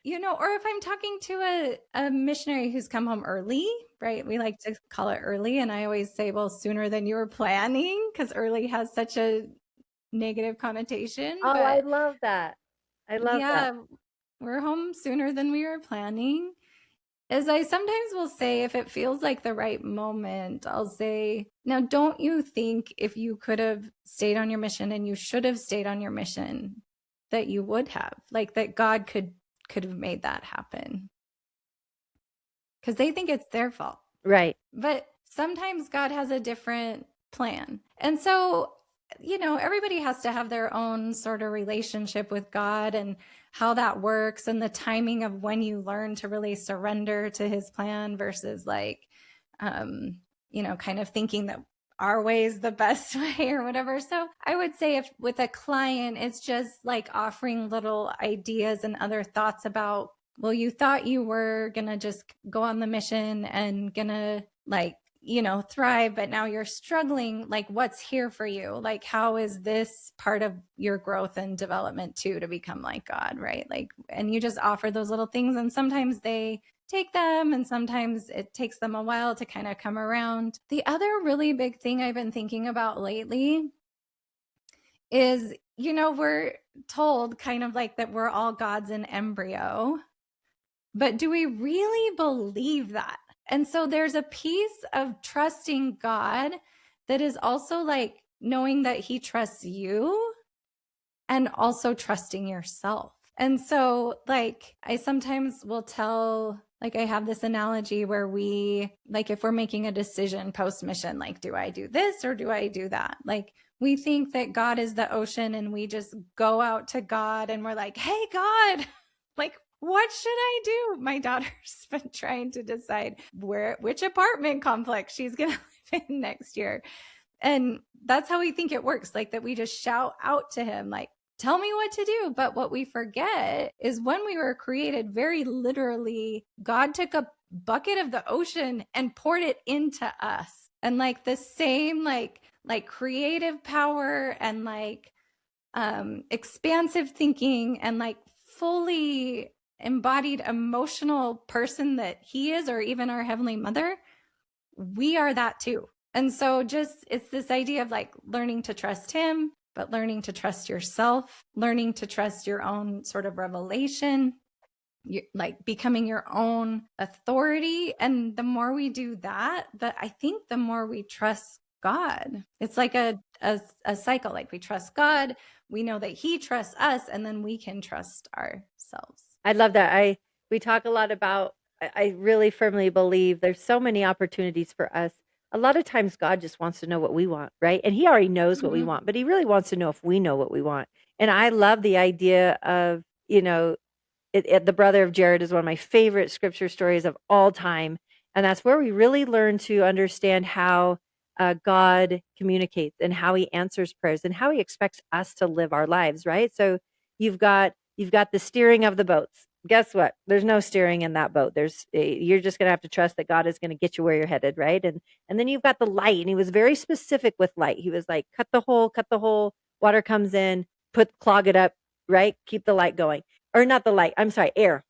Or if I'm talking to a missionary who's come home early, right? We like to call it early, and I always say, well, sooner than you were planning, because early has such a negative connotation. Oh, I But love that. I love that. yeah, we're home sooner than we were planning. As I sometimes will say, if it feels like the right moment, I'll say, now, don't you think if you could have stayed on your mission and you should have stayed on your mission, that you would have? Like that God could have made that happen? Because they think it's their fault. Right. But sometimes God has a different plan. And so, everybody has to have their own sort of relationship with God and how that works, and the timing of when you learn to really surrender to his plan versus kind of thinking that our way is the best way or whatever. So I would say, if with a client, it's just like offering little ideas and other thoughts about, well, you thought you were going to just go on the mission and going to thrive, but now you're struggling. Like, what's here for you? Like, how is this part of your growth and development too, to become like God, right? Like, and you just offer those little things, and sometimes they take them, and sometimes it takes them a while to kind of come around. The other really big thing I've been thinking about lately is, we're told kind of like that we're all gods in embryo, but do we really believe that? And so there's a piece of trusting God that is also like knowing that he trusts you and also trusting yourself. And so, like, I sometimes will tell, like, I have this analogy where if we're making a decision post mission, like, do I do this or do I do that? Like, we think that God is the ocean, and we just go out to God and we're like, hey, God, like, what should I do? My daughter's been trying to decide which apartment complex she's going to live in next year. And that's how we think it works, like that we just shout out to him, like, tell me what to do. But what we forget is when we were created, very literally, God took a bucket of the ocean and poured it into us. And like the same like creative power and like expansive thinking and like fully embodied emotional person that he is, or even our Heavenly Mother, we are that too. And so just it's this idea of like learning to trust him, but learning to trust yourself, learning to trust your own sort of revelation, like becoming your own authority. And the more we do that, I think the more we trust God. It's like a cycle. Like we trust God, we know that he trusts us, and then we can trust ourselves. I love that. We talk a lot about, I really firmly believe there's so many opportunities for us. A lot of times God just wants to know what we want, right? And he already knows what we want, but he really wants to know if we know what we want. And I love the idea of, the brother of Jared is one of my favorite scripture stories of all time. And that's where we really learn to understand how God communicates and how he answers prayers and how he expects us to live our lives, right? So you've got the steering of the boats. Guess what? There's no steering in that boat. You're just going to have to trust that God is going to get you where you're headed, right? And then you've got the light, and he was very specific with light. He was like, cut the hole, water comes in, clog it up, right? Keep the light going. Or not the light, I'm sorry, air.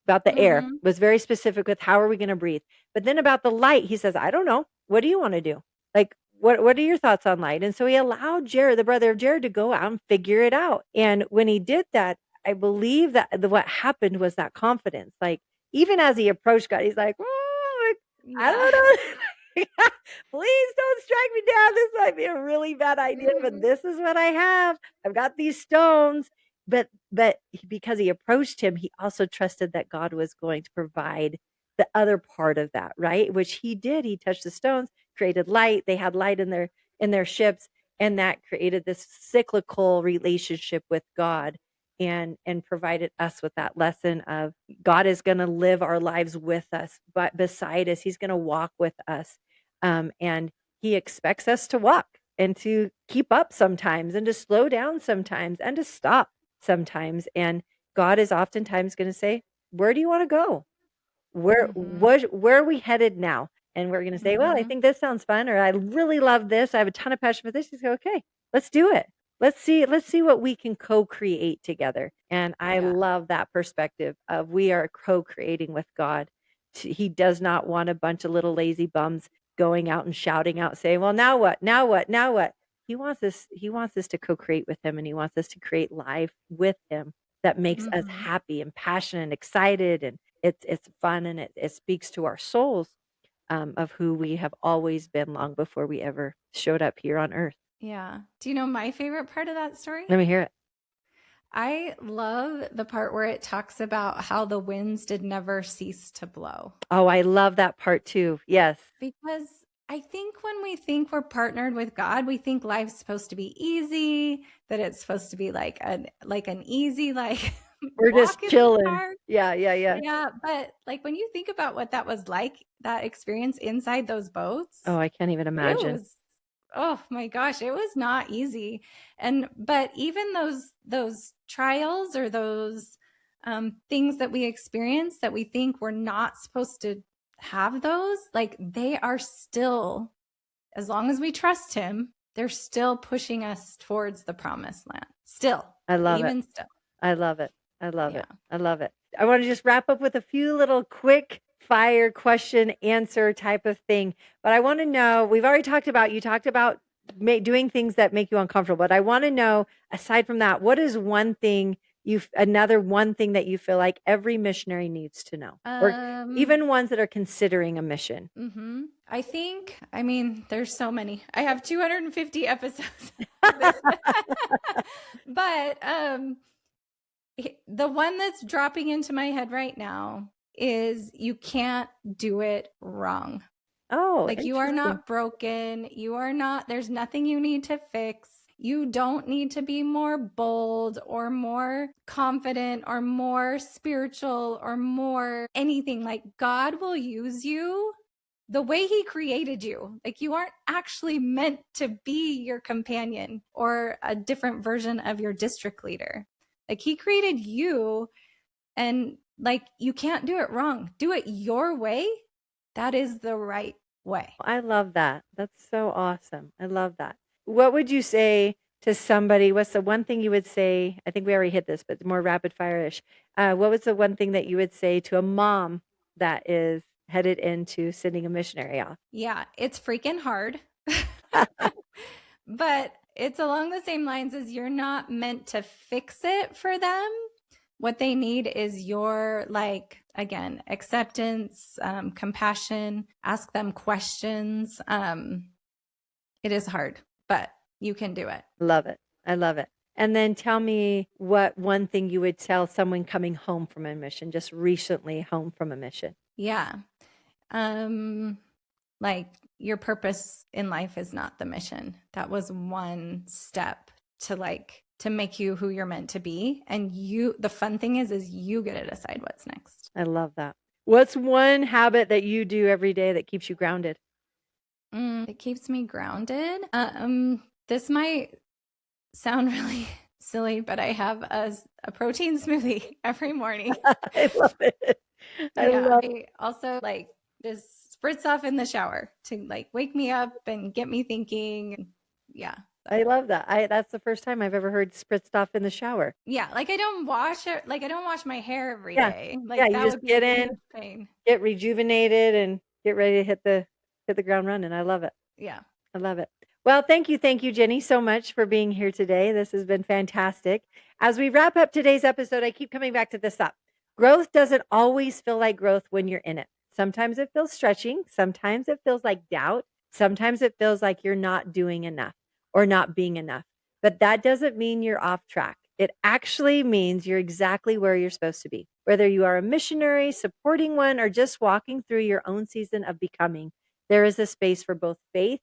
About the air was very specific with how are we going to breathe. But then about the light, he says, I don't know. What do you want to do? Like, what are your thoughts on light? And so he allowed Jared, the brother of Jared, to go out and figure it out. And when he did that, I believe that what happened was that confidence. Like, even as he approached God, he's like, I don't know. Please don't strike me down. This might be a really bad idea, but this is what I have. I've got these stones. But because he approached him, he also trusted that God was going to provide the other part of that, right? Which he did. He touched the stones, created light. They had light in their ships, and that created this cyclical relationship with God, and provided us with that lesson of God is going to live our lives with us, but beside us, he's going to walk with us. And he expects us to walk and to keep up sometimes and to slow down sometimes and to stop sometimes. And God is oftentimes going to say, where do you want to go? Where are we headed now? And we're going to say, well, I think this sounds fun, or I really love this. I have a ton of passion for this. You say, okay, let's do it. Let's see what we can co-create together. And I love that perspective of we are co-creating with God. He does not want a bunch of little lazy bums going out and shouting out, saying, well, now what? Now what? Now what? He wants us to co-create with him, and he wants us to create life with him that makes us happy and passionate and excited, and it's fun, and it speaks to our souls, of who we have always been long before we ever showed up here on earth. Yeah. Do you know my favorite part of that story? Let me hear it. I love the part where it talks about how the winds did never cease to blow. Oh, I love that part too. Yes. Because I think when we think we're partnered with God, we think life's supposed to be easy, that it's supposed to be like an easy We're just walk in the chilling. park. Yeah. Yeah, but like when you think about what that was like, that experience inside those boats, Oh, I can't even it imagine. was, oh my gosh, it was not easy. But even those trials or those things that we experience that we think we're not supposed to have, those, like, they are still, as long as we trust him, they're still pushing us towards the promised land. Still. I love it. Even still. I love it. I love Yeah. it. I love it. I want to just wrap up with a few little quick fire question answer type of thing. But I want to know, you talked about doing things that make you uncomfortable. But I want to know, aside from that, what is another one thing that you feel like every missionary needs to know? Or even ones that are considering a mission? I think, there's so many. I have 250 episodes. But the one that's dropping into my head right now is you can't do it wrong. Oh, like, you are not broken. You are not, there's nothing you need to fix. You don't need to be more bold or more confident or more spiritual or more anything. Like, God will use you the way he created you. Like, you aren't actually meant to be your companion or a different version of your district leader. Like, he created you, and like, you can't do it wrong. Do it your way. That is the right way. I love that. That's so awesome. I love that. What would you say to somebody? What's the one thing you would say? I think we already hit this, but more rapid fire-ish. What was the one thing that you would say to a mom that is headed into sending a missionary off? Yeah, it's freaking hard. But it's along the same lines as you're not meant to fix it for them. What they need is your, like, again, acceptance, compassion, ask them questions. It is hard, but you can do it. Love it. I love it. And then tell me what one thing you would tell someone coming home from a mission, just recently home from a mission. Yeah. Like, your purpose in life is not the mission. That was one step to, like, to make you who you're meant to be. And you, the fun thing is you get to decide what's next. I love that. What's one habit that you do every day that keeps you grounded? It keeps me grounded. This might sound really silly, but I have a protein smoothie every morning. I love it. I also, like, just spritz off in the shower to, like, wake me up and get me thinking. Yeah. I love that. That's the first time I've ever heard spritzed off in the shower. Yeah, like, I don't wash it, like, I don't wash my hair every Yeah. day. Yeah, Like, you that just would be get a in, huge pain. get rejuvenated, and get ready to hit the ground running. I love it. Yeah. I love it. Well, thank you, Jenny, so much for being here today. This has been fantastic. As we wrap up today's episode, I keep coming back to this thought. Growth doesn't always feel like growth when you're in it. Sometimes it feels stretching. Sometimes it feels like doubt. Sometimes it feels like you're not doing enough or not being enough. But that doesn't mean you're off track. It actually means you're exactly where you're supposed to be. Whether you are a missionary, supporting one, or just walking through your own season of becoming, there is a space for both faith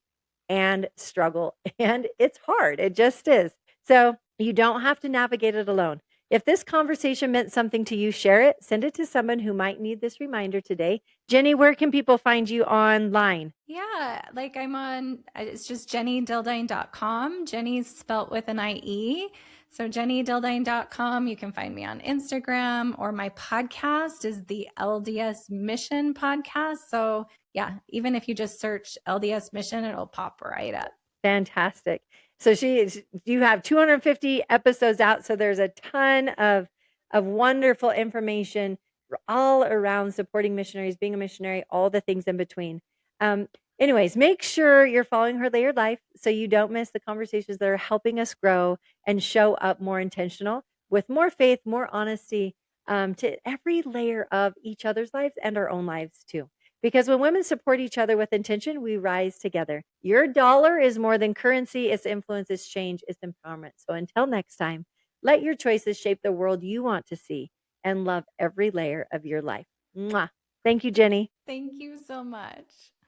and struggle. And it's hard. It just is. So you don't have to navigate it alone. If this conversation meant something to you, share it. Send it to someone who might need this reminder today. Jenny, where can people find you online? Yeah, like, I'm on, it's just jenniedildine.com. Jenny's spelt with an IE. So jenniedildine.com. You can find me on Instagram, or my podcast is the LDS Mission Podcast. So yeah, even if you just search LDS Mission, it'll pop right up. Fantastic. So you have 250 episodes out. So there's a ton of wonderful information all around supporting missionaries, being a missionary, all the things in between. Anyways, make sure you're following Her Layered Life so you don't miss the conversations that are helping us grow and show up more intentional with more faith, more honesty, to every layer of each other's lives and our own lives too. Because when women support each other with intention, we rise together. Your dollar is more than currency, its influence, its change, its empowerment. So until next time, let your choices shape the world you want to see and love every layer of your life. Mwah. Thank you, Jenny. Thank you so much.